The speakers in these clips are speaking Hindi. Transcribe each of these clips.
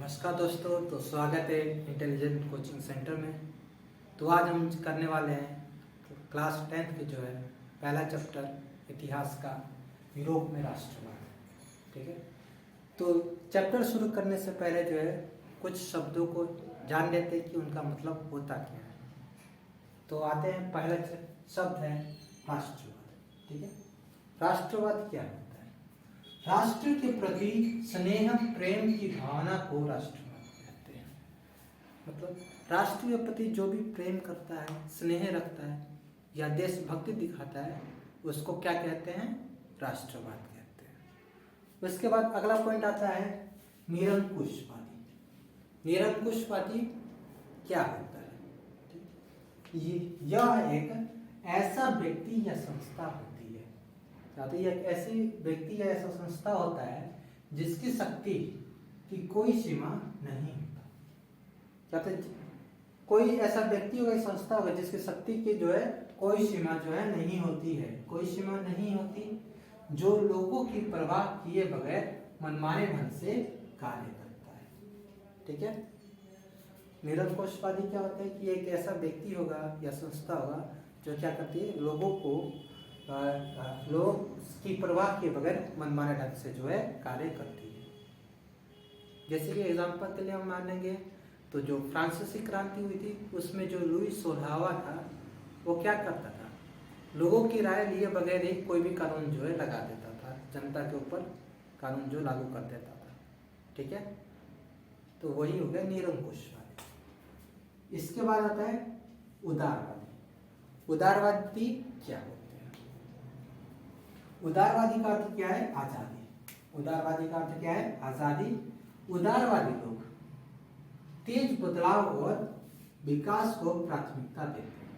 नमस्कार दोस्तों, तो स्वागत है इंटेलिजेंट कोचिंग सेंटर में। तो आज हम करने वाले हैं क्लास 10th के जो है पहला चैप्टर इतिहास का, यूरोप में राष्ट्रवाद। ठीक है, तो चैप्टर शुरू करने से पहले जो है कुछ शब्दों को जान लेते हैं कि उनका मतलब होता क्या है। तो आते हैं, पहला शब्द है राष्ट्रवाद। ठीक है, राष्ट्रवाद क्या है? राष्ट्र के प्रति स्नेह प्रेम की भावना को राष्ट्रवाद कहते हैं। मतलब राष्ट्र के प्रति जो भी प्रेम करता है, स्नेह रखता है या देशभक्ति दिखाता है, उसको क्या कहते हैं? राष्ट्रवाद कहते हैं। उसके बाद अगला पॉइंट आता है निरंकुशवादी। निरंकुशवादी क्या होता है? यह एक ऐसा व्यक्ति या संस्था होती है, चाहते ही एक ऐसी व्यक्ति या ऐसा संस्था होता है जिसकी शक्ति की कोई सीमा नहीं होता। चाहते कोई ऐसा व्यक्ति होगा, संस्था होगा जिसकी शक्ति की जो है कोई सीमा जो है नहीं होती है, कोई सीमा नहीं होती, जो लोगों की परवाह किए बगैर मनमाने ढंग से कार्य करता है। ठीक है, निरंकुशवादी क्या होता है कि एक ऐसा व्यक्ति होगा या संस्था होगा जो क्या करती है, लोगों को लोग की परवाह के बगैर मनमाने ढंग से जो है कार्य करती है। जैसे कि एग्जांपल के लिए हम मानेंगे तो जो फ्रांसीसी क्रांति हुई थी उसमें जो लुई 16वां था, वो क्या करता था? लोगों की राय लिए बगैर ही कोई भी कानून जो है लगा देता था, जनता के ऊपर कानून जो लागू कर देता था। ठीक है, तो वही हो गया निरंकुशवादी। इसके बाद आता है उदारवादी। उदारवादी क्या होता है? उदारवादी का अर्थ क्या है? आजादी। उदारवादी का अर्थ क्या है? आजादी। उदारवादी लोग तेज बदलाव और विकास को प्राथमिकता देते हैं।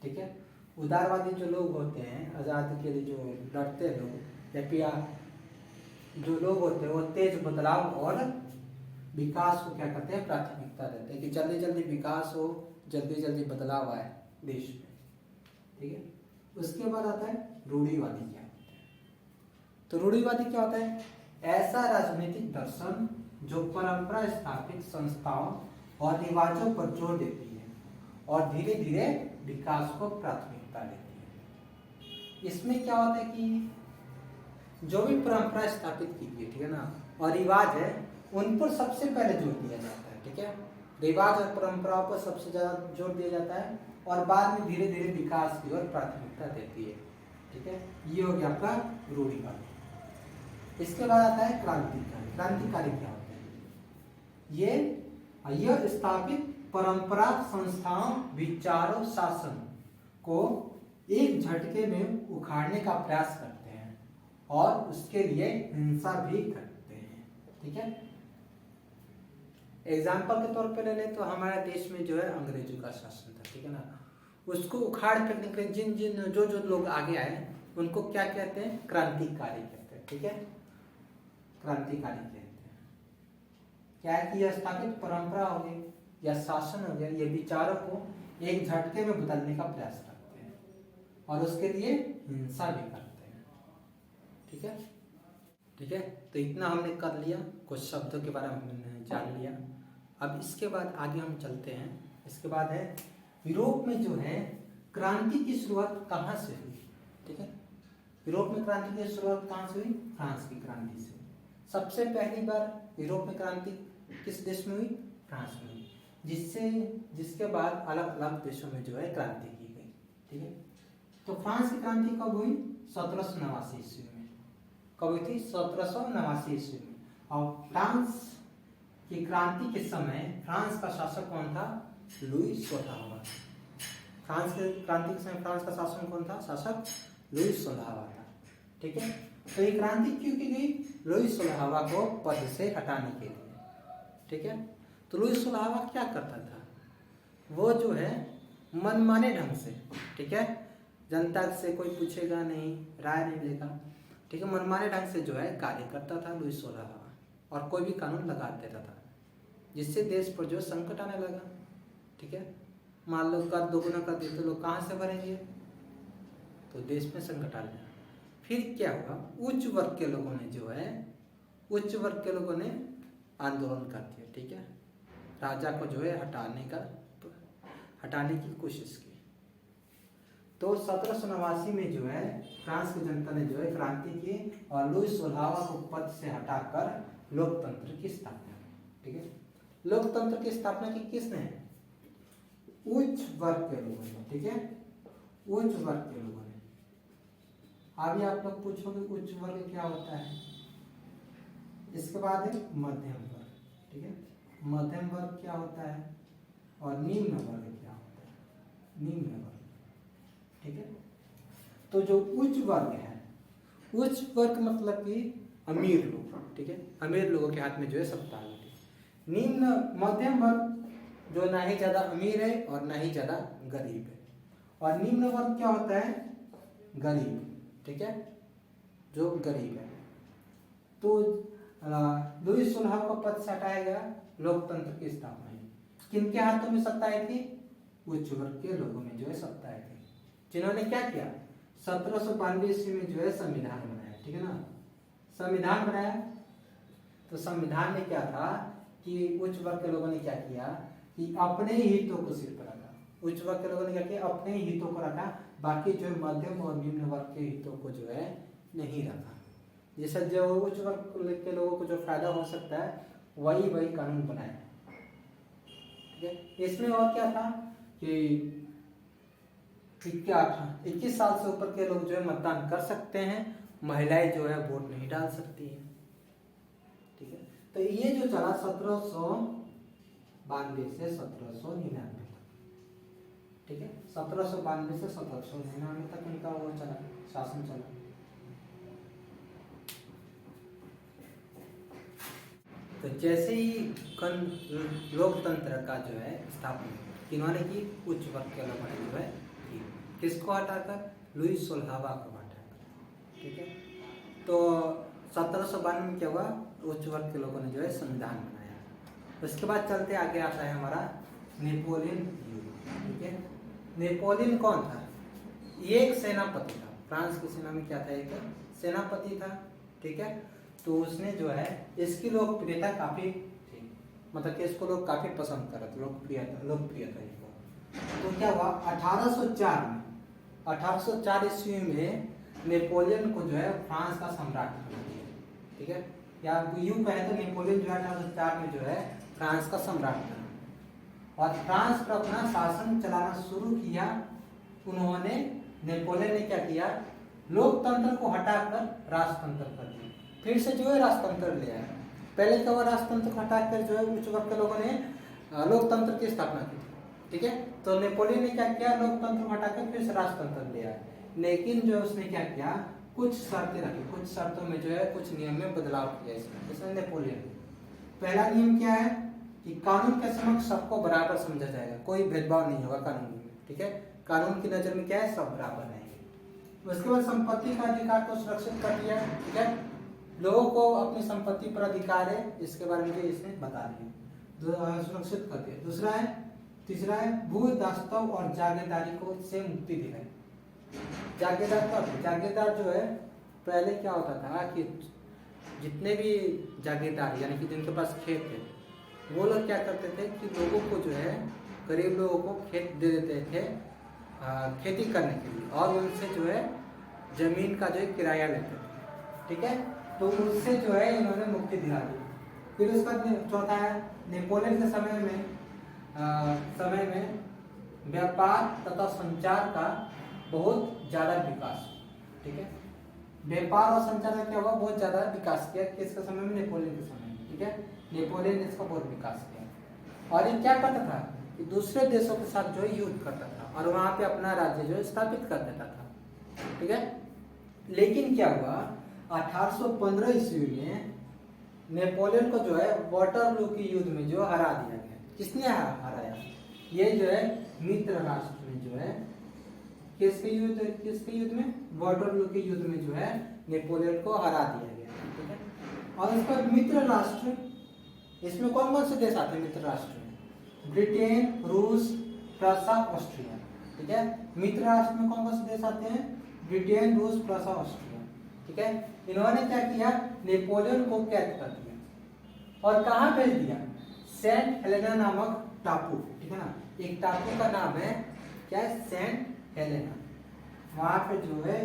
ठीक है, उदारवादी जो लोग होते हैं, आजादी के लिए जो लड़ते हैं लोग, या फिर जो लोग होते हैं वो तेज बदलाव और विकास को क्या करते हैं? प्राथमिकता देते हैं कि जल्दी जल्दी विकास हो, जल्दी जल्दी बदलाव आए देश में। ठीक है, उसके बाद आता है रूढ़िवादी। क्या तो रूढ़िवादी क्या होता है? ऐसा राजनीतिक दर्शन जो परंपरा स्थापित संस्थाओं और रिवाजों पर जोर देती है और धीरे धीरे विकास को प्राथमिकता देती है। इसमें क्या होता है कि जो भी परंपरा स्थापित की गई, ठीक है ना, और रिवाज है, उन पर सबसे पहले जोर दिया जाता है। ठीक है, रिवाज और परंपराओं पर सबसे ज्यादा जोर दिया जाता है और बाद में धीरे धीरे विकास की ओर प्राथमिकता देती है। ठीक है, ये हो गया आपका रूढ़िवादी। इसके बाद आता है क्रांतिकारी। क्रांतिकारी क्या होता है? यह स्थापित परंपरा, संस्थाओं, विचारों, शासन को एक झटके में उखाड़ने का प्रयास करते हैं और उसके लिए हिंसा भी करते हैं। ठीक है, एग्जाम्पल के तौर पे ले लें तो हमारे देश में जो है अंग्रेजों का शासन था। ठीक है ना, उसको उखाड़ फेंकने के लिए जिन जिन जो जो लोग आगे आए उनको क्या कहते हैं? क्रांतिकारी कहते हैं। ठीक है, क्रांतिकारी कहते हैं। क्या है कि यह स्थापित परंपरा हो गई या शासन हो गया, ये विचारों को एक झटके में बदलने का प्रयास करते हैं और उसके लिए हिंसा भी करते हैं। ठीक है, ठीक है, तो इतना हमने कर लिया, कुछ शब्दों के बारे में हमने जान लिया। अब इसके बाद आगे हम चलते हैं। इसके बाद है यूरोप में जो है क्रांति की शुरुआत कहाँ से हुई? ठीक है, यूरोप में क्रांति की शुरुआत कहाँ से हुई? फ्रांस की क्रांति से। सबसे पहली बार यूरोप में क्रांति किस देश में हुई? फ्रांस में हुई, जिसके बाद अलग अलग देशों में जो है क्रांति की गई। ठीक है, तो फ्रांस की क्रांति कब हुई? 1789 ईस्वी में। कब हुई थी? 1789 ईस्वी में। और फ्रांस की क्रांति के समय फ्रांस का शासक कौन था? लुई 16वां। फ्रांस की क्रांति के समय फ्रांस का शासक कौन था? शासक लुई 16वां था। ठीक है, तो ये क्रांति क्यों की गई? लुई 16वां को पद से हटाने के लिए। ठीक है, तो लुई 16वां क्या करता था? वो जो है मनमाने ढंग से, ठीक है, जनता से कोई पूछेगा नहीं, राय नहीं लेगा, ठीक है, मनमाने ढंग से जो है कार्य करता था लुई 16वां, और कोई भी कानून लगा देता था जिससे देश पर जो संकट आने लगा। ठीक है, मान लो कर दोगुना कर दिए तो लोग कहाँ से भरेंगे? तो देश में संकट आ गया। फिर क्या हुआ? उच्च वर्ग के लोगों ने आंदोलन कर दिया। ठीक है, राजा को जो है हटाने की कोशिश की। तो 1789 में जो है फ्रांस की जनता ने जो है क्रांति की और लुई सोलहवां को पद से हटाकर लोकतंत्र की स्थापना की। ठीक है, लोकतंत्र की स्थापना की किसने? उच्च वर्ग के लोगों ने। ठीक है, उच्च वर्ग के लोगों ने। अभी आप लोग पूछोगे उच्च वर्ग क्या होता है, इसके बाद है मध्यम वर्ग। ठीक है, मध्यम वर्ग क्या होता है और निम्न वर्ग क्या होता है, निम्न वर्ग। ठीक है, तो जो उच्च वर्ग है, उच्च वर्ग मतलब कि अमीर लोग। ठीक है, अमीर लोगों के हाथ में जो है सत्ता होती। निम्न मध्यम वर्ग जो ना ही ज्यादा अमीर है और ना ही ज्यादा गरीब है। और निम्न वर्ग क्या होता है? गरीब। ठीक है, जो गरीब है। तो लुई सोलह को पद से हटाया गया, लोकतंत्र की स्थापना हुई। किनके हाथों में सत्ता आई थी? उच्च वर्ग के लोगों में जो है सत्ता आई थी, जिन्होंने क्या किया? 1792 ईस्वी में जो है संविधान बनाया। ठीक है ना, संविधान बनाया। तो संविधान में क्या था कि उच्च वर्ग के लोगों ने क्या किया कि अपने हितों को सिर पर रखा। उच्च वर्ग के लोगों ने क्या किया? अपने हितों को रखा, बाकी जो मध्यम और निम्न वर्ग के हितों को जो है नहीं रखा। जैसा जो उच्च वर्ग के लोगों को जो फायदा हो सकता है वही कानून बनाया। ठीक है, इसमें और क्या था कि 21 साल से ऊपर के लोग जो है मतदान कर सकते हैं, महिलाएं जो है वोट नहीं डाल सकती है। ठीक है, तो ये जो चला 1792 से 1799 तक। ठीक है, 1792 से 1799 तक इनका वो चला, शासन चला। तो जैसे ही लोकतंत्र का जो है स्थापना किन्होंने की? उच्च वर्ग के लोगों ने जो है की। किसको हटाकर? लुई सोलहवां को हटाकर। ठीक है, तो 1792 में क्या हुआ? उच्च वर्ग के लोगों ने जो है संविधान बनाया। उसके बाद चलते आगे आता है हमारा नेपोलियन युग। ठीक है, नेपोलियन कौन था? ये एक सेनापति था। फ्रांस की सेना में क्या था? एक सेनापति था। ठीक है, तो उसने जो है इसकी लोकप्रियता काफी थी, मतलब कि इसको लोग काफी पसंद कर रहे थे, लोकप्रियता इसको। तो क्या हुआ? 1804 ईस्वी में नेपोलियन को जो है फ्रांस का सम्राट बना दिया। ठीक है, या यूं कहें तो नेपोलियन जो है 1804 में जो है फ्रांस का सम्राट बना और फ्रांस पर अपना शासन चलाना शुरू किया। उन्होंने, नेपोलियन ने क्या किया? लोकतंत्र को हटाकर राजतंत्र कर दिया। फिर से जो है राजतंत्र ले आया। पहले क्या हुआ? राजतंत्र को हटाकर जो है उच्च वर्ग के लोगों ने लोकतंत्र की स्थापना की। ठीक है, तो नेपोलियन ने क्या किया? लोकतंत्र को हटाकर फिर से राजतंत्र ले आया। लेकिन जो उसने क्या किया? कुछ शर्तें रखी, कुछ शर्तों में जो है कुछ नियम में बदलाव किया इसमें नेपोलियन। पहला नियम क्या है कि कानून के समक्ष सबको बराबर समझा जाएगा, कोई भेदभाव नहीं होगा कानून में। ठीक है, कानून की नजर में क्या है? सब बराबर रहेंगे। उसके बाद संपत्ति का अधिकार को सुरक्षित कर दिया। ठीक है, लोगों को अपनी संपत्ति पर अधिकार है, इसके बारे में इसने बता दिया, सुरक्षित कर दिया। तीसरा है भू दास्तव और जागीरदारी को से मुक्ति दिलाई। जागीरदार जो है, पहले क्या होता था कि जितने भी जागीरदार यानी कि जिनके पास खेत है, वो लोग क्या करते थे कि लोगों को जो है, गरीब लोगों को खेत दे देते थे खेती करने के लिए, और उनसे जो है जमीन का जो है किराया लेते थे। ठीक है, तो उससे जो है इन्होंने मुक्ति दिला दी। फिर उसका चौथा है नेपोलियन के समय में व्यापार तथा संचार का बहुत ज्यादा विकास। ठीक है, व्यापार और संचार का क्या हुआ? बहुत ज्यादा विकास किया। किसके समय में? नेपोलियन के समय में। ठीक है, नेपोलियन ने इसका बहुत विकास किया। और ये क्या करता था कि दूसरे देशों के साथ जो है युद्ध करता था और वहां पे अपना राज्य जो है स्थापित कर देता था। ठीक है, लेकिन क्या हुआ? 1815 ईस्वी में नेपोलियन को जो है वाटरलू के युद्ध में जो हरा दिया गया। किसने हराया? ये जो है मित्र राष्ट्र ने जो है किसके युद्ध में? वाटरलू के युद्ध में जो है नेपोलियन को हरा दिया गया। ठीक है, और उसका मित्र राष्ट्र, इसमें कौन कौन से देश आते हैं मित्र राष्ट्र में? ब्रिटेन, रूस, प्रसा, ऑस्ट्रिया। ठीक है, मित्र राष्ट्र में कौन कौन से देश आते हैं? ब्रिटेन, रूस, प्रसा, ऑस्ट्रिया। ठीक है, इन्होंने क्या किया? नेपोलियन को कैद कर दिया और कहाँ भेज दिया? सेंट हेलेना नामक टापू, ठीक है ना, एक टापू का नाम है क्या है, सेंट हेलेना। वहां पे जो है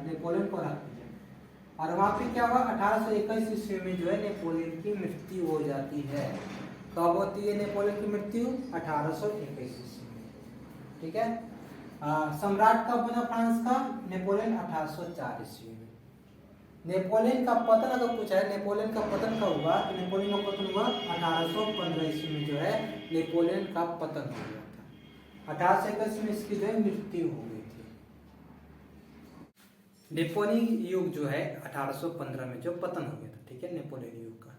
नेपोलियन को रख दिया, और वहां पे क्या हुआ, 1821 ईस्वी में जो है नेपोलियन की मृत्यु हो जाती है। कब होती है नेपोलियन की मृत्यु, 1821 ईस्वी में, ठीक है। सम्राट कब बना फ्रांस का, नेपोलियन 1804 ईस्वी में। नेपोलियन का पतन अगर पूछा है, नेपोलियन का पतन कब हुआ, तो नेपोलियन का पतन हुआ 1815 ईस्वी में, जो है नेपोलियन का पतन हो गया था। 1821 में इसकी जो है मृत्यु हो गई थी। नेपोलियन युग जो है 1815 में जो पतन हो गया था, ठीक है, नेपोलियन युग का।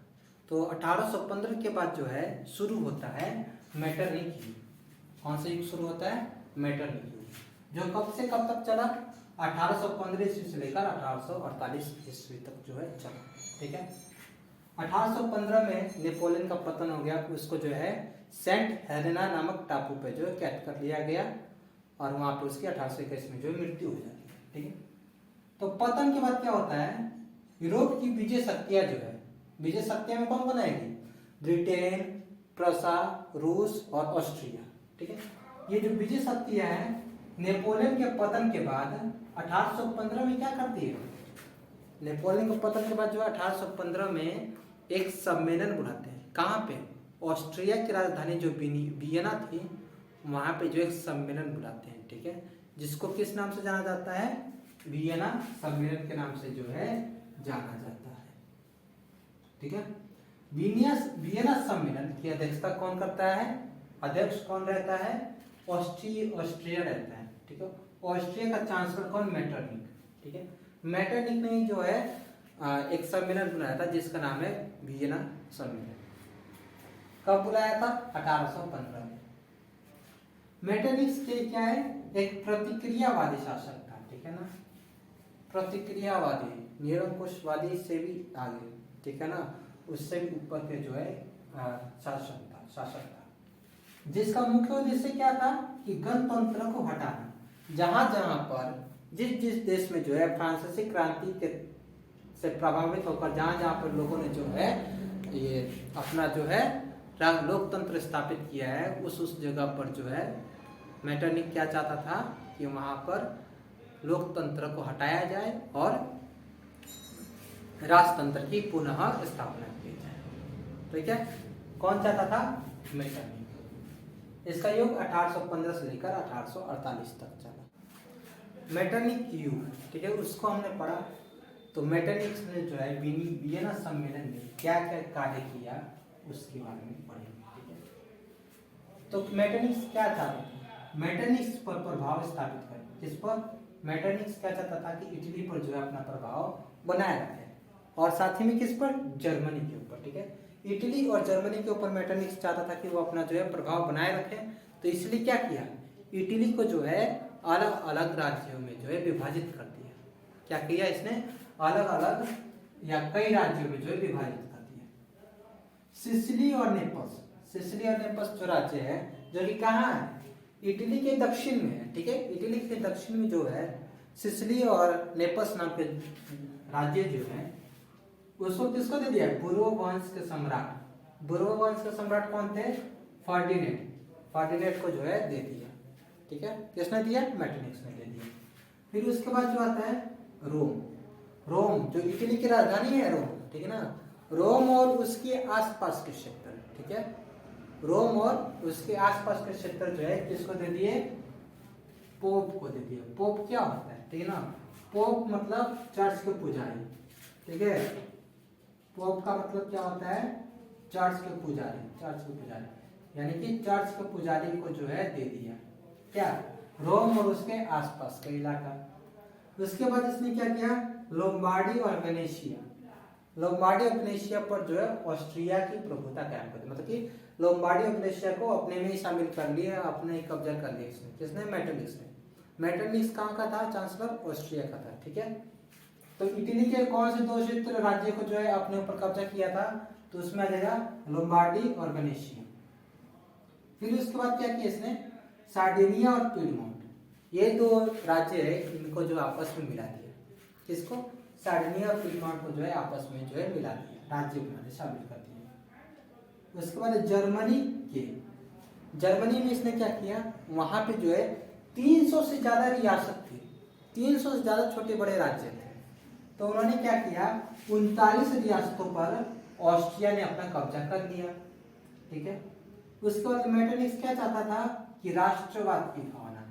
तो 1815 के बाद जो है शुरू होता है मेटरनिख युग। कौन सा युग शुरू होता है, मेटरनिख युग, जो कब से कब तक चला, 1815 ईस्वी से लेकर 1848 ईस्वी तक जो है चला, ठीक है। 1815 में नेपोलियन का पतन हो गया, उसको जो है सेंट हेलेना नामक टापू पे जो है कैद कर लिया गया, और वहां पे उसकी 1821 में जो मृत्यु हो जाती है, ठीक है। तो पतन के बाद क्या होता है, यूरोप की विजय शक्तियां जो है, विजय शक्तियां में कौन कौन आएगी, ब्रिटेन, प्रसा, रूस और ऑस्ट्रिया, ठीक है। ये जो विजय शक्तियां हैं नेपोलियन के पतन के बाद 1815 में क्या करती है, नेपोलियन के पतन के बाद जो 1815 में एक सम्मेलन बुलाते हैं, कहाँ पे, ऑस्ट्रिया की राजधानी जो वियना थी, वहां पे जो एक सम्मेलन बुलाते हैं, ठीक है, जिसको किस नाम से जाना जाता है, वियना सम्मेलन के नाम से जो है जाना जाता है, ठीक है। वियना सम्मेलन की अध्यक्षता कौन करता है, अध्यक्ष कौन रहता है, ऑस्ट्रिया रहता है, ठीक है। ऑस्ट्रिया का चांसलर कौन, मेटरनिख, ठीक है। मेटरनिख ने जो है एक सम्मेलन बुलाया था जिसका नाम है वियना सम्मेलन। कब बुलाया था, 1815 में। मेटरनिख के क्या है, एक प्रतिक्रियावादी शासक था, ठीक है ना, प्रतिक्रियावादी, निरंकुशवादी से भी आगे, ठीक है ना, उससे भी ऊपर के जो है शासक था, जिसका मुख्य उद्देश्य क्या था कि गणतंत्र को हटाना। जहां जहां पर जिस देश में जो है फ्रांसीसी क्रांति के से प्रभावित होकर जहां जहां पर लोगों ने जो है ये अपना जो है लोकतंत्र स्थापित किया है, उस जगह पर जो है मेटरनिख क्या चाहता था कि वहां पर लोकतंत्र को हटाया जाए और राजतंत्र की पुनः स्थापना की जाए, ठीक है। कौन चाहता था, मेटरनिख। इसका युग 1815 से लेकर 1848 तक चला। मेटरनिख युग, ठीक है, उसको हमने पढ़ा। तो मेटरनिख ने जो है वियना सम्मेलन में क्या क्या कार्य किया उसके बारे में पढ़ेंगे, ठीक है। तो मेटरनिख क्या चाहते थे, मेटरनिख पर प्रभाव स्थापित करें, जिस पर मेटरनिख क्या चाहता था कि इटली पर जो है अपना प्रभाव बनाए रखे, और साथ ही में किस पर, जर्मनी के ऊपर, ठीक है। इटली और जर्मनी के ऊपर मेटरनिख चाहता था कि वो अपना जो है प्रभाव बनाए रखे। तो इसलिए क्या किया, इटली को जो है अलग अलग राज्यों में जो है विभाजित कर दिया। क्या किया इसने, अलग अलग या कई राज्यों में जो है विभाजित कर दिया। सिसिली और नेपल्स, सिसिली और नेपल्स जो राज्य है जो कि कहाँ है, इटली के दक्षिण में है, ठीक है। इटली के दक्षिण में जो है सिसिली और नेपल्स नाम के राज्य जो है उसको किसको दे दिया, बुरो वंश के सम्राट, बुरो वंश के सम्राट कौन थे, फर्डिनेंड, फर्डिनेंड को जो है दे दिया, ठीक है। किसने दिया, मेटरनिख ने दे दिया। फिर उसके बाद जो आता है रोम, रोम जो इटली की राजधानी है रोम, ठीक है ना, रोम और उसके आसपास के क्षेत्र, ठीक है, रोम और उसके आसपास के क्षेत्र जो है किसको दे दिए, पोप को दे दिया। पोप क्या होता है, ठीक है ना, पोप मतलब चर्च के पुजारी, ठीक है। पोप का मतलब क्या होता है, चर्च के पुजारी, चर्च के पुजारी, यानी कि चर्च के पुजारी को जो है दे दिया क्या, रोम और उसके आसपास का इलाका। उसके बाद इसने क्या किया, लोम्बार्डी और वेनेशिया, लोम्बार्डी और वेनेशिया पर जो है ऑस्ट्रिया की प्रभुता कायम कर दी, मतलब कि लोम्बार्डी और वेनेशिया को अपने में ही शामिल कर लिया, अपने ही कब्जा कर लिया इसने, किसने, मेटरनिख ने। मेटरनिख कहाँ का था, चांसलर ऑस्ट्रिया का था, ठीक है। तो इटली के कौन से दो क्षेत्र राज्य को जो है अपने ऊपर कब्जा किया था, तो उसमें आ जाएगा लोम्बार्डी और वेनेशिया। फिर उसके बाद क्या किया इसने, सार्डिनिया और पीडमोंट, ये दो राज्य है इनको जो आपस में मिला दिया, किसको, सार्डिनिया और पीडमोंट को जो है आपस में जो है मिला दिया, राज्य बनाने शामिल कर दिया। उसके बाद जर्मनी में इसने क्या किया, वहां पे जो है 300 से ज्यादा रियासत थी, 300 से ज्यादा छोटे बड़े राज्य थे। तो उन्होंने क्या किया, 39 रियासतों पर ऑस्ट्रिया ने अपना कब्जा कर लिया। ठीक है, उसके बाद मेटरनिक्स क्या चाहता था कि राष्ट्रवाद की भावना,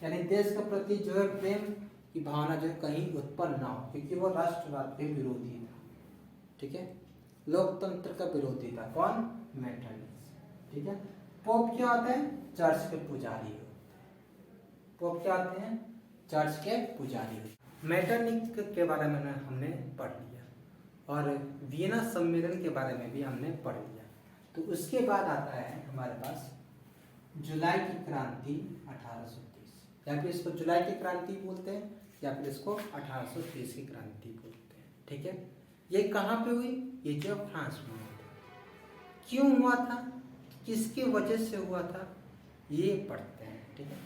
यानी देश के प्रति जो है प्रेम की भावना जो है कहीं उत्पन्न ना हो, क्योंकि वो राष्ट्रवाद के विरोधी था। ठीक है, लोकतंत्र का विरोधी था। कौन? मेटरनिक्स। ठीक है, पोप क्या होते हैं? चर्च के पुजारी होते हैं। पोप क्या होते हैं? चर्च के पुजारी होते हैं। मेटरनिक्स के बारे में हमने पढ़ लिया और वियना सम्मेलन के बारे में भी हमने पढ़ लिया। तो उसके बाद आता है हमारे पास जुलाई की क्रांति 1830, या फिर इसको जुलाई की क्रांति बोलते हैं या फिर इसको 1830 की क्रांति बोलते हैं। ठीक है, ये कहाँ पे हुई? ये जो फ्रांस में हुआ था। क्यों हुआ था, किसकी वजह से हुआ था, ये पढ़ते हैं। ठीक है,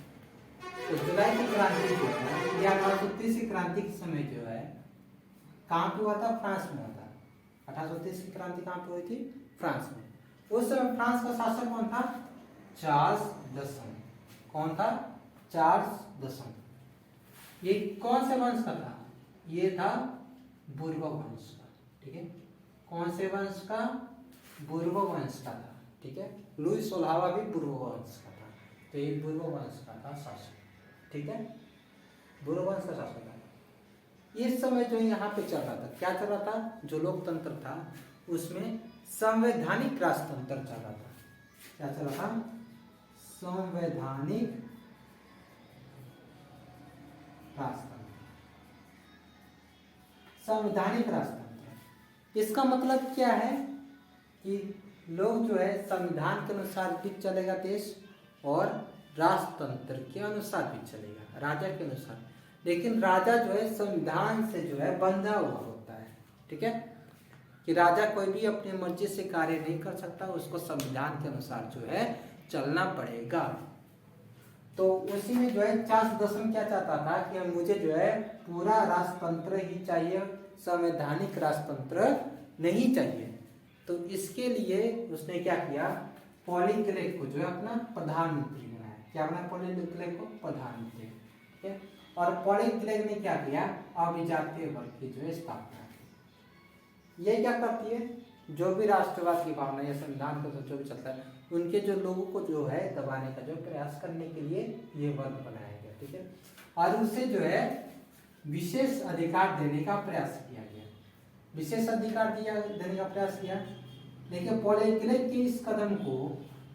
तो जुलाई की क्रांति जो है या 1830 की क्रांति के समय जो है कहाँ पे हुआ था? फ्रांस में हुआ था। 1830 की क्रांति कहाँ पे हुई थी? फ्रांस में। उस समय फ्रांस का शासक कौन था? चार्ल्स दसम। कौन था? चार्ल्स दसम। ये कौन से वंश का था? ये था बुर्बो वंश का। ठीक है, कौन से वंश का? बुर्बो वंश का था। ठीक है, लुई 16वां भी बुर्बो वंश का था। तो ये बुर्बो वंश का था शासक। ठीक है, बुर्बो वंश का शासक था। इस समय जो यहाँ पे चल रहा था, क्या चल रहा था? जो लोकतंत्र था उसमें संवैधानिक राजतंत्र चल रहा था। क्या चल रहा था? संवैधानिक राजतंत्र। संवैधानिक राजतंत्र, इसका मतलब क्या है कि लोग जो है संविधान के अनुसार भी चलेगा देश और राजतंत्र के अनुसार भी चलेगा, राजा के अनुसार। लेकिन राजा जो है संविधान से जो है बंधा हुआ होता है। ठीक है, कि राजा कोई भी अपनी मर्जी से कार्य नहीं कर सकता, उसको संविधान के अनुसार जो है चलना पड़ेगा। तो उसी में जो है चार्ल्स दसम क्या चाहता था कि मुझे जो है पूरा राजतंत्र ही चाहिए, संवैधानिक राजतंत्र नहीं चाहिए। तो इसके लिए उसने क्या किया, पॉलीक्लेक को जो है अपना प्रधानमंत्री बनाया। क्या बनाया? पॉलीक्लेक को प्रधानमंत्री। ठीक है, और पॉलीक्लेक ने क्या किया, अभिजातीय वर्ग की जो है स्थापना। ये क्या करती है, जो भी राष्ट्रवाद की भावना या संविधान को जो भी चलता है उनके जो लोगों को जो है दबाने का जो प्रयास करने के लिए ये वर्ग बनाया गया। ठीक है, और उसे जो है विशेष अधिकार देने का प्रयास किया गया, विशेष अधिकार देने का प्रयास किया। लेकिन पॉलीक्लेक के इस कदम को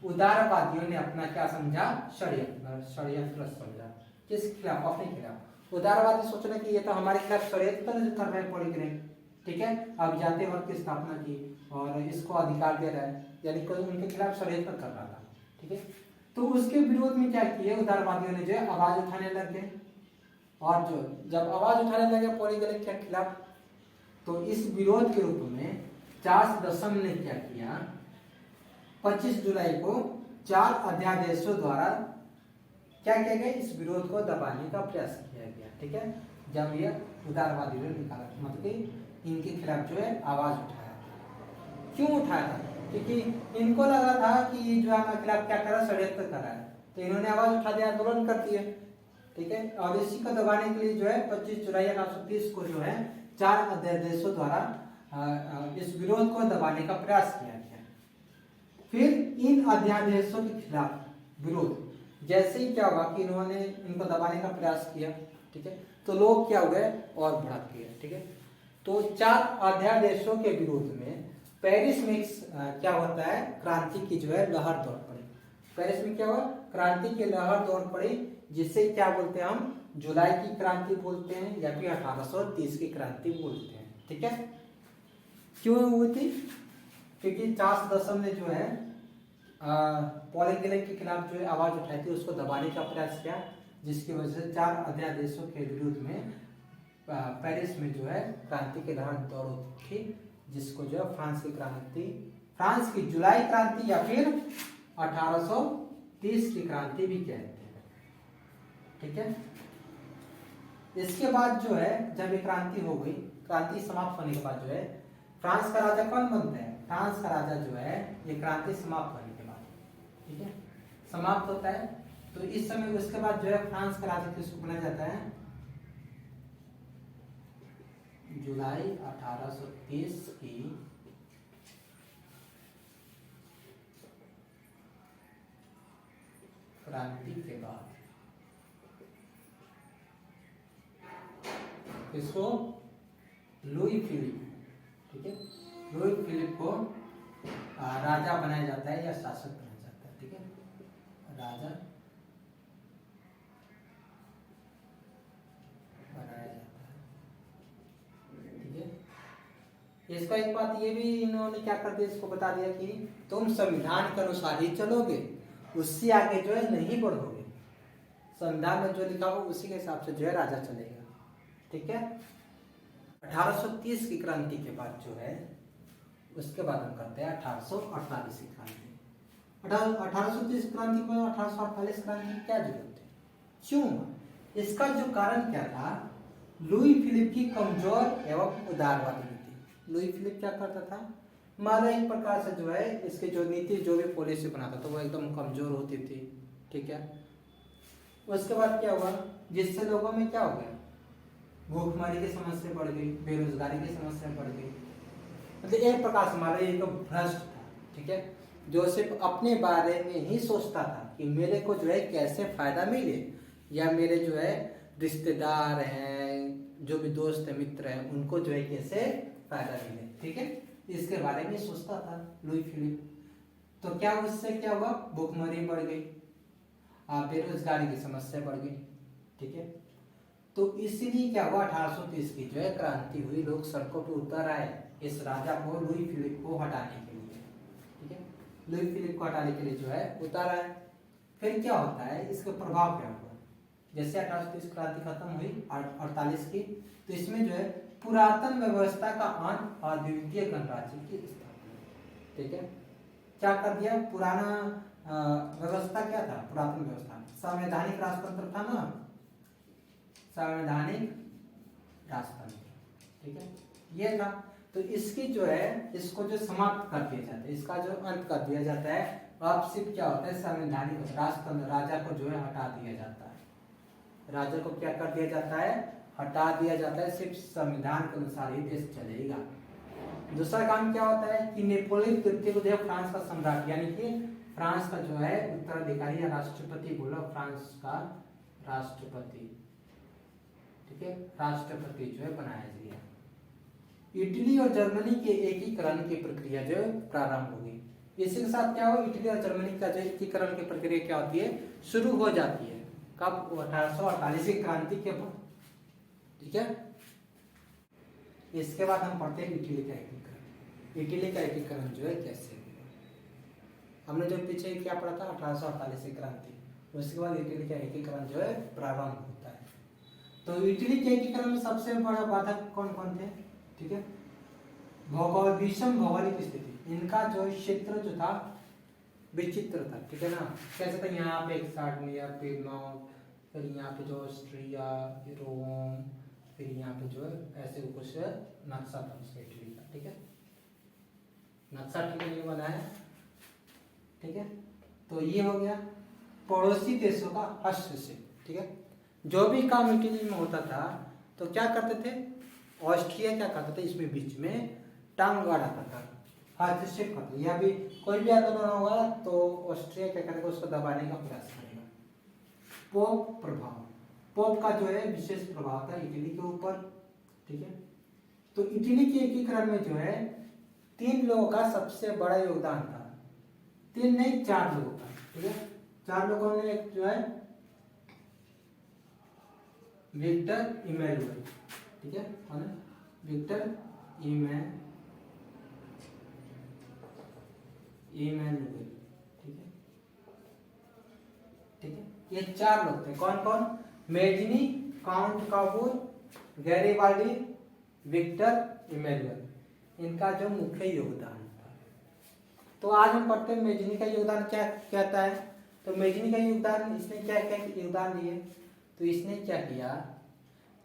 उदारवादियों ने अपना क्या समझा? षड्यंत्र समझा। किस खिलाफ? अपने खिलाफ। उदारवादी सोच रहे कि ये तो हमारे खिलाफ षड्यंत्र कर रहे हैं पॉलीक्लेक। ठीक है, अब जातीय वर्ग की स्थापना की और इसको अधिकार दे रहा है, यानी कोई उनके खिलाफ षड्यंत्र कर रहा था। ठीक है, तो उसके विरोध में क्या किए उदारवादियों ने, जो है आवाज उठाने लग गए। और जो जब आवाज उठाने लगे पॉलीक्लेक के खिलाफ, तो इस विरोध के रूप में चार्ल्स दसम ने क्या किया, 25 जुलाई को 4 अध्यादेशों द्वारा क्या किया गया, इस विरोध को दबाने का प्रयास किया गया। ठीक है, जब ये उदारवादियों ने निकाला, मतलब कि इनके खिलाफ जो है आवाज उठाया। क्यों उठाया था? क्योंकि इनको लगा था कि ये जो हमारे खिलाफ क्या कर रहा है, षड्यंत्र कर रहा है, तो इन्होंने आवाज उठा दिया, आंदोलन कर दिया। ठीक है, और इसी को दबाने के लिए जो है 25 जुलाई 1830 को जो है 4 अध्यादेशों द्वारा इस विरोध को दबाने का प्रयास किया गया। फिर इन अध्यादेशों के खिलाफ विरोध जैसे ही क्या हुआ कि इन्होंने इनको दबाने का प्रयास किया। ठीक है, तो लोग क्या हुए और भड़क गए। ठीक है, तो 4 अध्यादेशों के विरोध में पेरिस में क्या होता है, क्रांति की जो है लहर दौड़ पड़ी। पेरिस में क्या हुआ, क्रांति की लहर दौड़ पड़ी, जिससे क्या बोलते हैं हम, जुलाई की क्रांति बोलते हैं या फिर 1830 की क्रांति बोलते हैं। ठीक है, क्यों हुई थी? क्योंकि चार्ल्स दसम ने जो है पॉलीक्लेक के खिलाफ जो है आवाज उठाई थी, उसको दबाने का प्रयास किया, जिसकी वजह से 4 अध्यादेशों के विरुद्ध में पेरिस में जो है क्रांति की लहर दौड़ उठी, जिसको जो है फ्रांस की क्रांति, फ्रांस की जुलाई क्रांति या फिर 1830 की क्रांति भी कहते हैं। ठीक है, इसके बाद जो है जब ये क्रांति हो गई, क्रांति समाप्त होने के बाद जो है फ्रांस का राजा कौन बनता है? फ्रांस का राजा जो है ये क्रांति समाप्त होने के बाद, ठीक है, समाप्त होता है। तो इस समय उसके बाद जो है फ्रांस का राजा किसको बनाया जाता है, जुलाई 1830 की क्रांति के बाद इसको लुई फिलिप, ठीक है, लुई फिलिप को राजा बनाया जाता है या शासक बनाया जाता है, ठीक है, राजा बनाया जाता है, ठीक है। इसका एक बात ये भी इन्होंने क्या कर दिया, इसको बता दिया कि तुम संविधान के अनुसार ही चलोगे, उससे आगे जो है नहीं बढ़ोगे, संविधान में जो लिखा हो उसी के हिसाब से जो है राजा चलेगा, ठीक है। 1830 की क्रांति के बाद जो है उसके बाद हम करते हैं 1848 की क्रांति। 1830 क्रांति को 1848 क्रांति की क्या जरूरत है, क्यों? इसका जो कारण क्या था, लुई फिलिप की कमजोर एवं उदारवादी नीति। लुई फिलिप क्या करता था, मानो एक प्रकार से जो है इसकी जो नीति जो भी पॉलिसी बनाता था वो एकदम कमजोर होती थी, ठीक है। उसके बाद क्या हुआ, जिससे लोगों में क्या हो गया, भूखमरी की समस्या बढ़ गई, बेरोजगारी की समस्या बढ़ गई, मतलब एक प्रकार से हमारा एक भ्रष्ट था, ठीक है, जो सिर्फ अपने बारे में ही सोचता था कि मेरे को जो है कैसे फायदा मिले, या मेरे जो है रिश्तेदार हैं, जो भी दोस्त है, मित्र हैं, उनको जो है कैसे फायदा मिले, ठीक है, इसके बारे में सोचता था लुई फिलिप। तो क्या उससे क्या हुआ, भूखमरी बढ़ गई, बेरोजगारी की समस्या बढ़ गई, ठीक है। तो इसीलिए क्या हुआ, 1830 की जो है क्रांति हुई, लोग सड़कों पर उतर आए इस राजा को, लुई फिलिप को हटाने के लिए, ठीक है, लुई फिलिप को हटाने के लिए जो है उतर आए। फिर क्या होता है, इसका प्रभाव क्या हुआ, जैसे 1830 क्रांति खत्म हुई 48 की, तो इसमें जो है पुरातन व्यवस्था का अंत और द्वितीय गणराज्य की स्थापना, ठीक है। क्या कर दिया, पुराना व्यवस्था क्या था, पुरातन व्यवस्था संवैधानिक राजतंत्र था ना, संवैधानिक राजतंत्र, ठीक है, ये था। तो इसकी जो है इसको जो समाप्त कर दिया जाता है, इसका जो अंत कर दिया जाता है, अब सिर्फ क्या होता है, संवैधानिक राजतंत्र, राजा को जो है हटा दिया जाता है, राजा को क्या कर दिया जाता है, हटा दिया जाता है, सिर्फ संविधान के अनुसार ही देश चलेगा। दूसरा काम क्या होता है कि नेपोलियन तृतीय को जो है फ्रांस का सम्राट, यानी कि फ्रांस का जो है उत्तराधिकारी या राष्ट्रपति, बोलो फ्रांस का राष्ट्रपति, ठीक है, राष्ट्रपति जो है बनाया गया। इटली और जर्मनी के एकीकरण की प्रक्रिया जो प्रारंभ होगी। इसी के साथ क्या हो, इटली और जर्मनी का जो एकीकरण की प्रक्रिया क्या होती है, शुरू हो जाती है, कब, 1848 की क्रांति के बाद, ठीक है। इसके बाद हम पढ़ते हैं इटली का एकीकरण। इटली का एकीकरण जो है कैसे हुआ, हमने जो पीछे क्या पढ़ा था 1848 की क्रांति, उसके बाद इटली का एकीकरण जो है प्रारंभ होता है। तो इटली के एकीकरण में सबसे बड़ा बाधक कौन कौन थे, ठीक है, विषम भौगोलिक स्थिति, इनका जो क्षेत्र जो था विचित्र था, ठीक है ना, कैसे था, यहाँ पे एक सार्डिनिया, पिएमोंट, फिर यहाँ पे जो ऑस्ट्रिया, रोम, फिर यहाँ पे जो है ऐसे कुछ नक्शा था उसका इटली का, ठीक है, नक्शा ठीक है, ये बना है, ठीक है। तो ये हो गया पड़ोसी देशों का हस्तक्षेप, ठीक है, जो भी काम इटली में होता था तो क्या करते थे, ऑस्ट्रिया क्या करता था, इसमें बीच में टांग अड़ाता था, हस्तक्षेप करता, या भी कोई भी आंदोलन होगा तो ऑस्ट्रिया क्या करेगा, उसको दबाने का प्रयास करेगा। पोप प्रभाव, पोप का जो है विशेष प्रभाव था इटली के ऊपर, ठीक है। तो इटली के एकीकरण में जो है 3 लोगों का सबसे बड़ा योगदान था, 3 नहीं 4 लोगों का, ठीक है, 4 लोगों ने जो है विक्टर इमैनुअल, ठीक है, विक्टर इमैनुअल, ठीक है, ठीक है, ये 4 लोग थे, कौन कौन, Mazzini, Count Cavour, Garibaldi, Victor Emmanuel, इनका जो मुख्य योगदान था। तो आज हम पढ़ते हैं मेजनी का योगदान क्या कहता है। तो मेजनी का योगदान, इसने क्या क्या योगदान दिए, तो इसने क्या किया,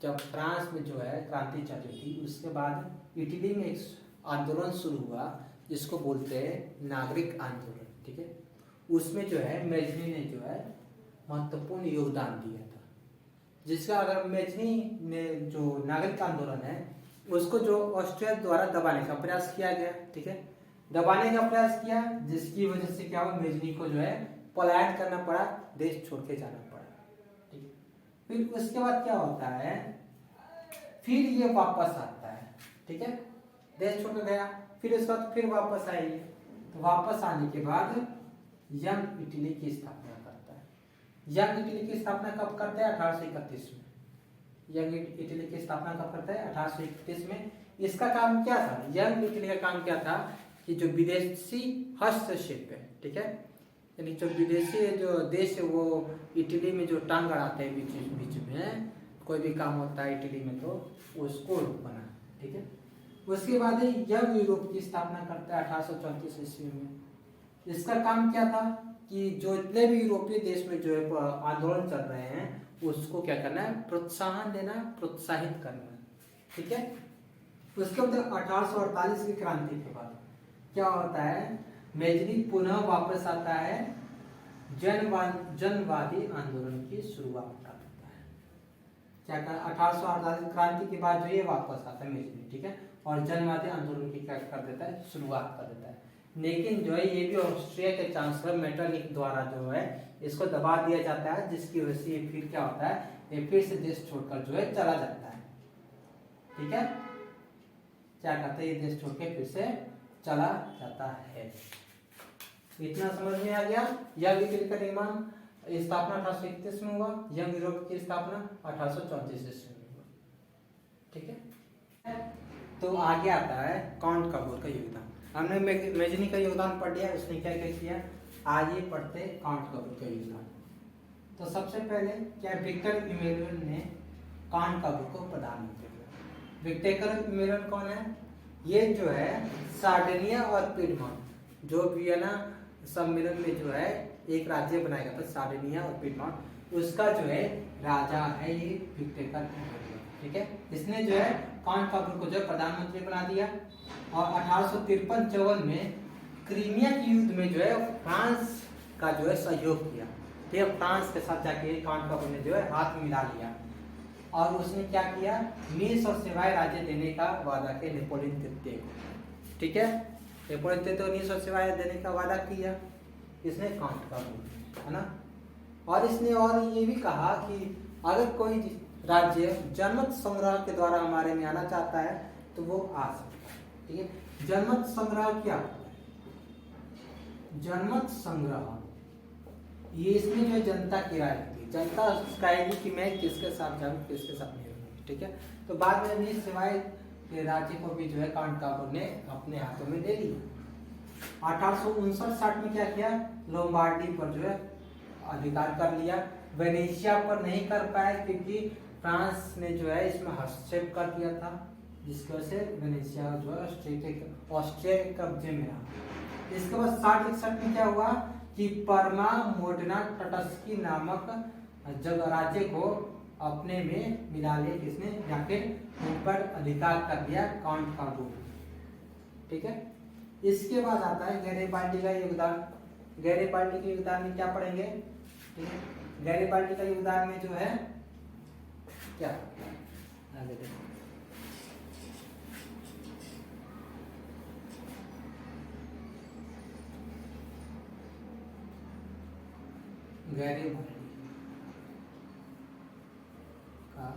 जब फ्रांस में जो है क्रांति चली थी, उसके बाद इटली में एक आंदोलन शुरू हुआ, जिसको बोलते हैं नागरिक आंदोलन, ठीक है, उसमें जो है मेजनी ने जो है महत्वपूर्ण योगदान दिया था। जिसका अगर मेजनी ने जो नागरिक आंदोलन है उसको जो ऑस्ट्रिया द्वारा दबाने का प्रयास किया गया, ठीक है, दबाने का प्रयास किया, जिसकी वजह से क्या हुआ, मेजनी को जो है पलायन करना पड़ा, देश छोड़ के जाना पड़ा, ठीक है। फिर उसके बाद क्या होता है, फिर ये वापस आता है, ठीक है, देश छोड़ के गया, फिर उसके बाद फिर वापस आएगी, तो वापस आने के बाद यंग इटली की स्थापना करता है। यंग इटली की स्थापना कब करता है, 1831 में। यंग इटली की स्थापना कब करता है, 1831 में। इसका काम क्या था, यंग इटली का काम क्या था कि जो विदेशी हस्तक्षेप है, ठीक है, यानी जो विदेशी जो देश है वो इटली में जो टांग अड़ाते हैं बीच बीच में, कोई भी काम होता है इटली में तो उसको रोकना, ठीक है। उसके बाद यंग यूरोप की स्थापना करता है 1834 ईस्वी में। इसका काम क्या था कि जो जितने भी यूरोपीय देश में जो है आंदोलन चल रहे हैं उसको क्या करना है, प्रोत्साहन देना, प्रोत्साहित करना, ठीक है। उसके बाद 1848 की क्रांति के बाद क्या होता है, मेजनी पुनः वापस आता है, जनवादी आंदोलन की शुरुआत करता है। क्या कर 1848 क्रांति के बाद जो ये वापस आता है मेजनी, ठीक है, और जनवादी आंदोलन की क्या कर देता है, शुरुआत कर देता है। लेकिन जो है ये भी ऑस्ट्रिया के चांसलर मेटरनिख द्वारा जो है इसको दबा दिया जाता है, जिसकी वजह से ये फिर क्या होता है, ये फिर से देश छोड़कर जो है चला जाता है, ठीक है। क्या करता है, ये देश छोड़ के फिर से चला जाता है। इतना समझ में आ गया। यंग इटली का निर्माण स्थापना 1831 में हुआ, यंग यूरोप की स्थापना 1834 ईस्वी में हुआ, ठीक है। तो आगे आता है काउंट काबूर का योगदान। हमने मेजनी का योगदान पढ़ लिया, उसने क्या क्या किया, आगे पढ़ते काउंट काबूर का योगदान। तो सबसे पहले क्या विक्टर इमैनुअल ने काउंट काबूर को प्रधानमंत्री किया। विक्टर इमैनुअल कौन है, ये जो है सार्डिनिया और पिडमॉन्ट जो वियना सम्मेलन में जो है एक राज्य बनाया गया था, सार्डिनिया और पिडमॉन्ट, उसका जो है राजा है ये विक्टर, ठीक है। इसने जो है काउंट काबूर को जो प्रधानमंत्री बना दिया। और 1853-54 में क्रीमिया के युद्ध में जो है फ्रांस का जो है सहयोग किया, ठीक है। फ्रांस के साथ जाके काउंट काबूर ने जो है हाथ मिला लिया और उसने क्या किया, नीस और सेवाएं राज्य देने का वादा किया नेपोलियन तृतीय को, ठीक है। नेपोलियन तृतीय को नीस और सेवाएं देने का वादा किया इसने काउंट काबूर, है ना। और इसने और ये भी कहा कि अगर कोई राज्य जनमत संग्रह के द्वारा हमारे में आना चाहता है तो वो आ सकता है, ठीक है। जनमत संग्रह क्या होता है, जनमत संग्रह ये इसमें जो जनता की राय होती है, जनता कहेगी कि मैं किसके साथ जाऊँ, किसके साथ नहीं रहूँगी, ठीक है। तो बाद में नीस सेवाएं के राज्य को भी जो है काउंट काबूर ने अपने हाथों में ले लिया। 1859-60 में क्या किया, लोम्बार्डी पर जो है अधिकार कर लिया। वेनेशिया पर नहीं कर पाए क्योंकि फ्रांस ने जो है इसमें हस्तक्षेप कर दिया था, जिसकी वजह से वेनेशिया जो है ऑस्ट्रिया के कब्जे में रहा। इसके बाद 60-61 में क्या हुआ कि परमा मोडना टटस्की नामक जगह राज्य को अपने में मिला लिया, किसने, जाके उन पर अधिकार कर दिया काउंट काबूर, ठीक है। इसके बाद आता है गैरिबाल्डी का योगदान। गैरिबाल्डी के योगदान में क्या पढ़ेंगे, ठीक है। गैरिबाल्डी का योगदान में जो है क्या, आगे देखो, गैरिबाल्डी का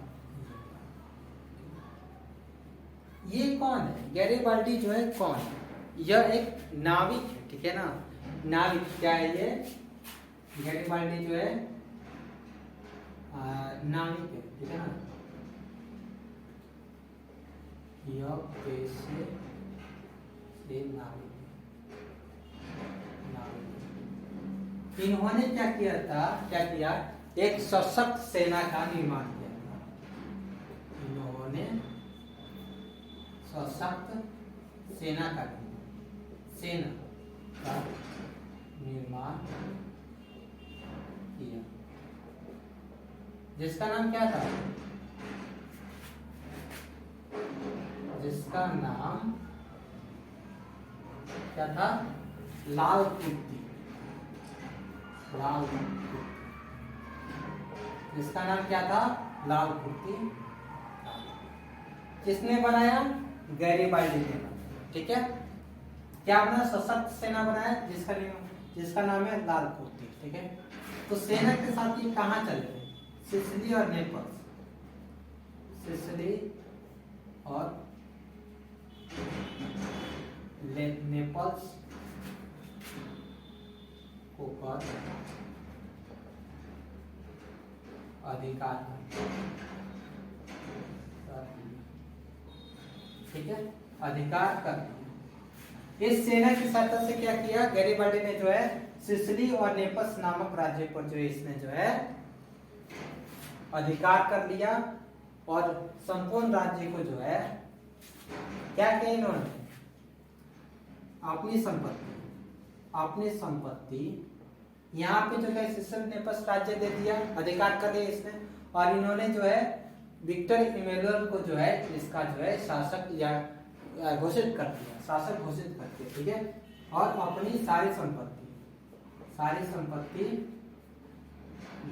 ये कौन है, गैरिबाल्डी जो है कौन है, यह एक नाविक है, ठीक है ना। नाविक क्या है ये, गैरिबाल्डी जो है नाविक है, ठीक है ना। यह पेशे से नाविक, इन्होंने क्या किया था, क्या किया, एक सशक्त सेना का निर्माण किया था। इन्होंने सशक्त सेना का निर्माण किया, जिसका नाम क्या था, जिसका नाम क्या था? लाल कुर्ती। लाल कुर्ती, इसका नाम क्या था? लाल कुर्ती। किसने बनाया? गैरिबाल्डी ने। ठीक है, क्या बना? सशक्त सेना बनाया जिसका नाम है लाल कुर्ती। ठीक है, तो सेना के साथ ये कहाँ चले थे? सिसिली और नेपल्स। सिसिली और नेपल्स को पर अधिकार। ठीक है, अधिकार कर दिया। इस सेना की सहायता से क्या किया? गैरिबाल्डी ने जो है सिसिली और नेपल्स नामक राज्य पर जो है इसने जो है अधिकार कर लिया और संपूर्ण राज्य को जो है क्या किया इन्होंने? अपनी संपत्ति यहाँ पे जो है सिसिली नेपल्स राज्य दे दिया, अधिकार कर लिया इसने। और इन्होंने जो है विक्टर इमैनुअल को जो है इसका जो है शासक या घोषित कर दिया, शासक घोषित कर दिया। ठीक है, और अपनी सारी संपत्ति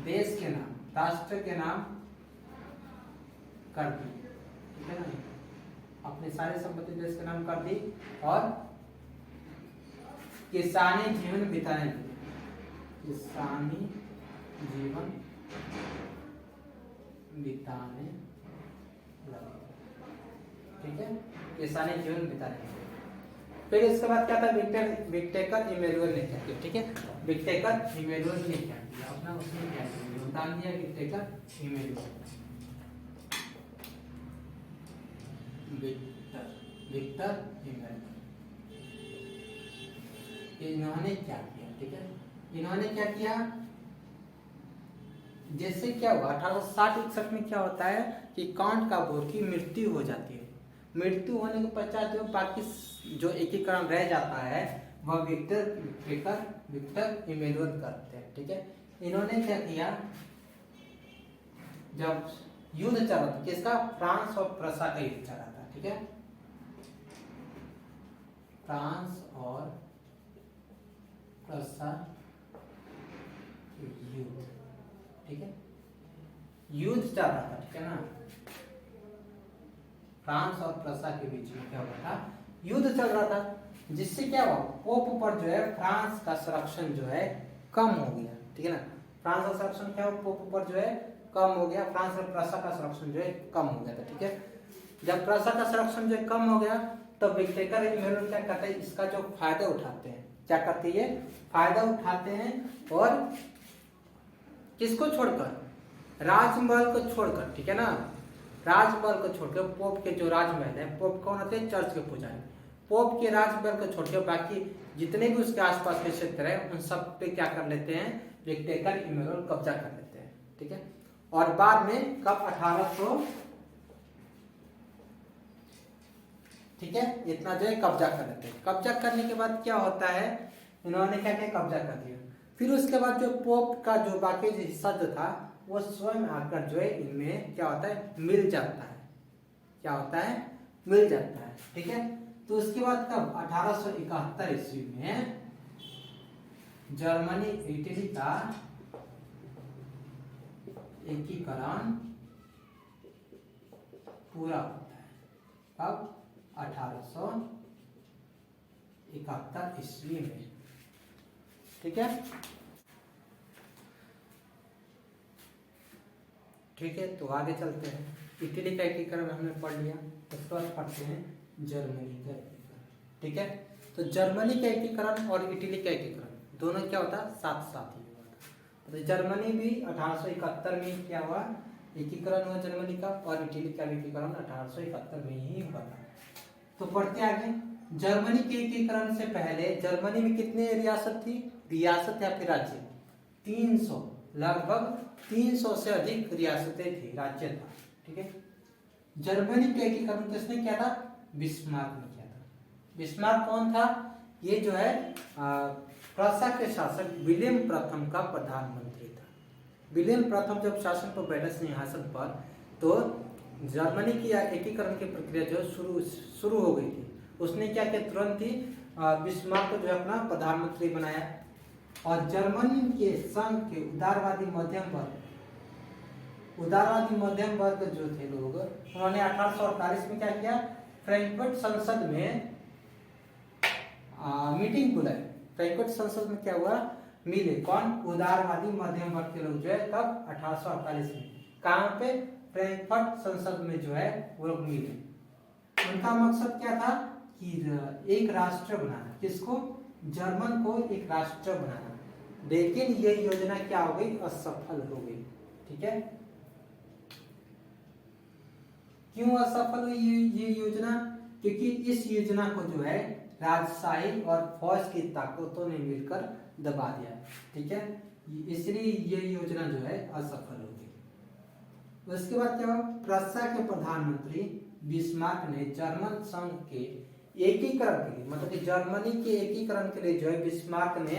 देश के नाम, राष्ट्र के नाम कर दी। ठीक है ना, अपनी सारी संपत्ति देश के नाम कर दी और किसानी जीवन बिताने लगे। किसानी जीवन बिताने लगे। ठीक है, किसानी जीवन बिताने लगे। फिर इसके बाद क्या था? विक्टर इमैनुअल ने क्या किया? ठीक है, विक्टर इमैनुअल ने क्या किया? अपना उसने क्या किया? योगदान दिया विक्टर इमैनुअल। विक्टर इमैनुअल इन्होंने क्या किया? ठीक है, इन्होंने क्या किया? जैसे क्या हुआ 1860-61 में क्या होता है कि कांट काबोर की मृत्यु हो जाती है। मृत्यु होने के पश्चात जो बाकी जो एकीकरण रह जाता है वह विक्टर इमैनुअल करते हैं। ठीक है, इन्होंने क्या किया? जब युद्ध चल रहा था, किसका? फ्रांस और प्रसा का युद्ध चल रहा था। ठीक है, फ्रांस और प्रसा युद्ध। ठीक है, युद्ध चल रहा था। ठीक है ना, फ्रांस और प्रसा के बीच में क्या हुआ था? युद्ध चल रहा था, जिससे क्या हुआ? पोप पर जो है फ्रांस का संरक्षण जो है कम हो गया। ठीक है ना, फ्रांस का संरक्षण क्या हुआ? पोप पर जो है कम हो गया। फ्रांस और प्रसा का संरक्षण जो है कम हो गया था। ठीक है, जब प्रसा का संरक्षण जो है कम हो गया तो विक्टर इमैनुअल क्या करते हैं? इसका जो फायदा उठाते हैं। क्या करते हैं? फायदा उठाते हैं और किसको छोड़कर? राजमहल को छोड़कर। ठीक है ना, राजमहल को छोड़कर पोप के जो राजमहल है, पोप कौन होते हैं? चर्च के पुजारी। पोप के राजमहल को छोड़कर बाकी जितने भी उसके आसपास के क्षेत्र है उन सब पे क्या कर लेते हैं? विक्टर इमैनुअल कब्जा कर लेते हैं। ठीक है, और बाद में कब? 1800, ठीक है, इतना जो है कब्जा कर लेते हैं। कब्जा करने के बाद क्या होता है? इन्होंने क्या किया? कब्जा कर दिया। फिर उसके बाद जो पोप का जो बाकी हिस्सा जो था वो स्वयं आकर जो है इनमें क्या होता है? मिल जाता है। क्या होता है? मिल जाता है। ठीक है, तो उसके बाद कब? 1871 ईस्वी में जर्मनी इटली का एकीकरण पूरा होता है। कब? 1871 ईस्वी में। ठीक है, ठीक है, तो आगे चलते हैं। इटली का एकीकरण हमने पढ़ लिया, उसके बाद पढ़ते हैं जर्मनी का एकीकरण। ठीक है, तो जर्मनी का एकीकरण और इटली का एकीकरण दोनों क्या होता है? साथ साथ ही हुआ था। तो जर्मनी भी 1871 में क्या हुआ? एकीकरण हुआ जर्मनी का, और इटली का एकीकरण 1871 में ही हुआ था। तो पढ़ते आगे। जर्मनी के एकीकरण से पहले जर्मनी में कितने रियासत थी? रियासत या फिर राज्य? 300, लगभग 300 से अधिक रियासतें थी, राज्य था। ठीक है, जर्मनी के एकीकरण किसने किया था? बिस्मार्क ने किया था। बिस्मार्क कौन था? ये जो है प्रसा के शासक विलियम प्रथम का प्रधानमंत्री था। विलियम प्रथम जब शासन पर बैठे सिंहासन पर, तो जर्मनी की एकीकरण की प्रक्रिया जो शुरू हो गई थी। उसने क्या किया? तुरंत ही बिस्मार्क को जो है अपना प्रधानमंत्री बनाया। और जर्मनी के संघ के उदारवादी मध्यम वर्ग जो थे लोग, उन्होंने 1848 में क्या किया, फ्रैंकफर्ट संसद में मीटिंग बुलाई। फ्रैंकफर्ट संसद में क्या हुआ, मिले कौन, उदारवादी मध्यम वर्ग के लोग जो है, कब, 1848 में। कहाँ पे, फ्रैंकफर्ट संसद में जो है वो लोग मिले। उनका मकसद क्या था कि एक राष्ट्र बनाना, किसको, जर्मन को एक राष्ट्र बनाना। लेकिन ये योजना क्या हो गई, असफल हो गई। ठीक है, क्यों असफल हुई ये योजना, क्योंकि इस योजना को जो है राजशाही और फौज की ताकतों ने मिलकर दबा दिया। ठीक है, इसलिए ये योजना जो है असफल हो गई। उसके बाद क्या हुआ, प्रस्सा के प्रधानमंत्री बिस्मार्क ने जर्मन संघ के एकीकरण के लिए, मतलब कि जर्मनी के एकीकरण के लिए जो है बिस्मार्क ने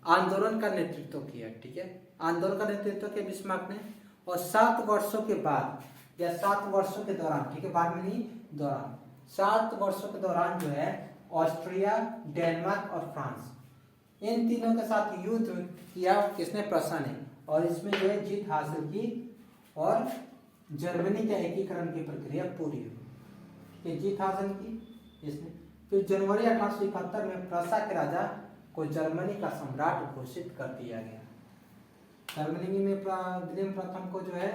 आंदोलन का नेतृत्व किया। ठीक है, आंदोलन का नेतृत्व किया बिस्मार्क ने। और 7 वर्षों के बाद या 7 वर्षों के दौरान, ठीक है, बाद में नहीं, दौरान 7 वर्षों के दौरान जो है ऑस्ट्रिया, डेनमार्क और फ्रांस, इन तीनों के साथ युद्ध किया किसने, प्रस्सा ने। और इसमें जो है जीत हासिल की और जर्मनी के एकीकरण की प्रक्रिया पूरी हुई। जीत हासिल की इसने। फिर जनवरी 1871 में प्रस्सा के राजा को जर्मनी का सम्राट घोषित कर दिया गया। जर्मनी में विलियम प्रथम को जो है,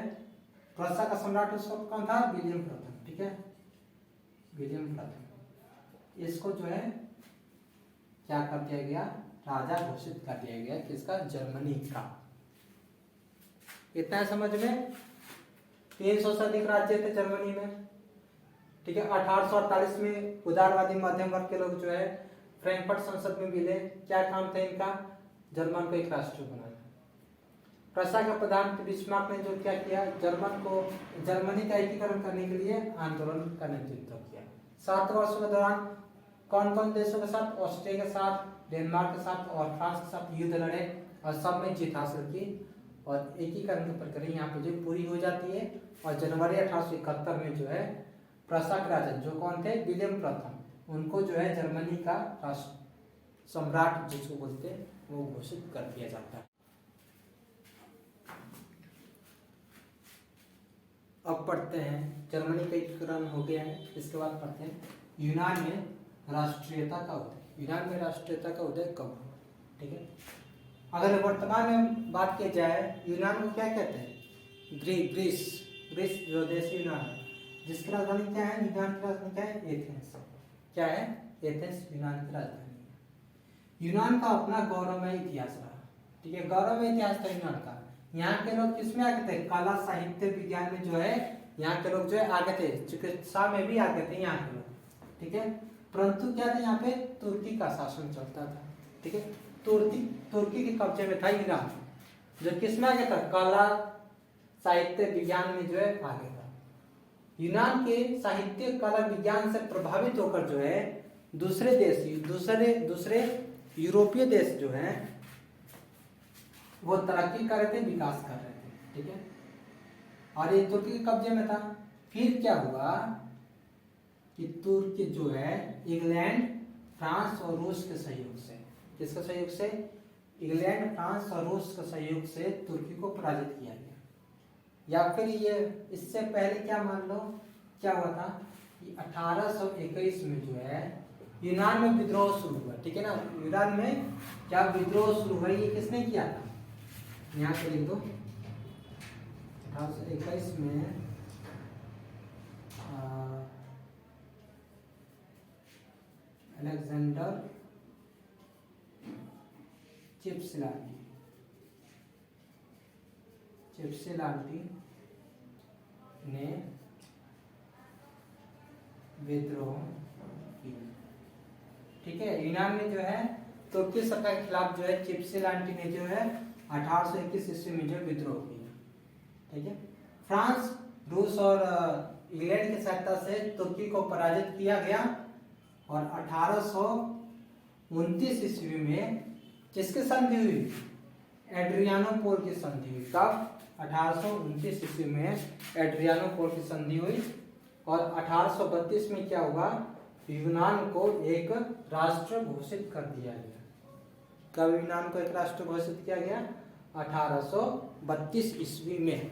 प्रस्सा का सम्राट उस वक्त कौन था, विलियम प्रथम। ठीक है, विलियम प्रथम, इसको जो है क्या कर दिया गया, राजा घोषित कर दिया गया, किसका, जर्मनी का। इतना है समझ में। 300 से अधिक राज्य थे जर्मनी में। ठीक है, 1848 में उदारवादी मध्यम वर्ग के लोग जो है फ्रैंकफर्ट संसद में मिले। क्या काम था इनका, जर्मन को एक राष्ट्र बनाना। प्रस्सा का प्रधानमंत्री बिस्मार्क ने जो क्या किया, जर्मनी का एकीकरण करने के लिए आंदोलन का नेतृत्व किया। 7 वर्षों के दौरान कौन कौन देशों के साथ, ऑस्ट्रिया के साथ, डेनमार्क के साथ और फ्रांस के साथ युद्ध लड़े और सब में जीत हासिल की। और एकीकरण की प्रक्रिया यहाँ पे जो पूरी हो जाती है। और जनवरी 1871 में जो है प्रस्सा के राजा जो कौन थे, विलियम प्रथम, उनको जो है जर्मनी का राष्ट्र सम्राट जिसको बोलते हैं वो घोषित कर दिया जाता है। अब पढ़ते हैं, जर्मनी का एकीकरण हो गया है। इसके बाद पढ़ते हैं यूनान में राष्ट्रीयता का उदय। यूनान में राष्ट्रीयता का उदय कब हुआ। ठीक है, अगर वर्तमान में बात की जाए, यूनान को क्या कहते हैं, ग्रीस जो देश यूनान है, जिसकी राजधानी क्या है, यूनान की राजधानी क्या है, एथेंस। क्या है, एथेंस यूनान की राजधानी है। यूनान का अपना गौरवमय इतिहास रहा। ठीक है, गौरवमय इतिहास था यूनान का। यहाँ के लोग किसमें आगे थे, कला, साहित्य, विज्ञान में जो है यहाँ के लोग जो है आगे थे, चिकित्सा में भी आगे थे यहाँ के लोग। ठीक है, परंतु क्या था, यहाँ पे तुर्की का शासन चलता था। ठीक है, तुर्की के कब्जे में था यूनान, जो किसमें आगे था, कला, साहित्य, विज्ञान में जो है आगे था। यूनान के साहित्य, कला, विज्ञान से प्रभावित होकर जो है दूसरे यूरोपीय देश जो है वो तरक्की कर रहे थे, विकास कर रहे थे। ठीक है, और ये तुर्की के कब्जे में था। फिर क्या हुआ कि तुर्की जो है इंग्लैंड, फ्रांस और रूस के सहयोग से, किसके सहयोग से, इंग्लैंड, फ्रांस और रूस के सहयोग से तुर्की को पराजित किया गया। या फिर ये इससे पहले क्या मान लो क्या हुआ था कि 1821 में जो है यूनान में विद्रोह शुरू हुआ। ठीक है ना, यूनान में क्या विद्रोह शुरू हुआ, ये किसने किया था, यहाँ पे लिख दो। 1821 में अलेक्जेंडर चिपसिलाटी ने विद्रोह किया। ठीक है, यूनान में जो है तुर्की सरकार के खिलाफ जो है चिपसिलाटी ने जो है 1821 ईस्वी में जो विद्रोह किया। ठीक है, फ्रांस, रूस और इंग्लैंड की सहायता से तुर्की को पराजित किया गया और 1829 ईस्वी में किसकी संधि हुई, एड्रियानोपोल की संधि हुई। कब, 1829 ईस्वी में एड्रियानोपोल की संधि हुई। और 1832 में क्या हुआ, यूनान को एक राष्ट्र घोषित कर दिया गया। कब यूनान को एक राष्ट्र घोषित किया गया? 1832 ईस्वी में